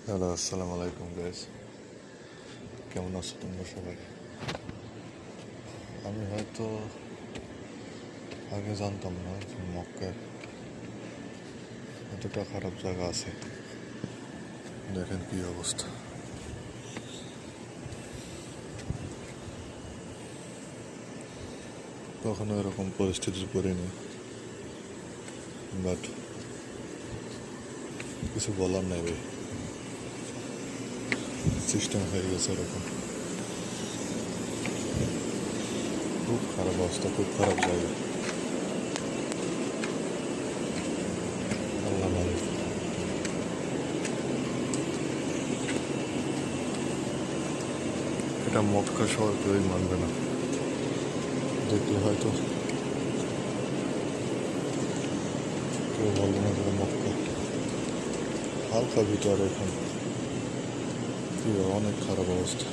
Hello, আসসালামু আলাইকুম guys. কেমন আছো তোমরা সবাই? আমি হয়তো আগে জানতাম না যে মক্কায় এতটা খারাপ জায়গা আছে। দেখেন কি অবস্থা। কখনো এরকম পরিস্থিতির পড়িনি, বাট কিছু বলার নাই ভাই। সিস্টেম হয়ে গেছে এরকম। খুব খারাপ অবস্থা, খুব খারাপ জায়গা। আল্লাহ মালিক। এটা মক্কা শহর কেউই মানবে না, দেখলে হয়তো কেউ বলবে না যে মক্কা। হালকা ভিতরে এখন কি অনেক খারাপ অবস্থা।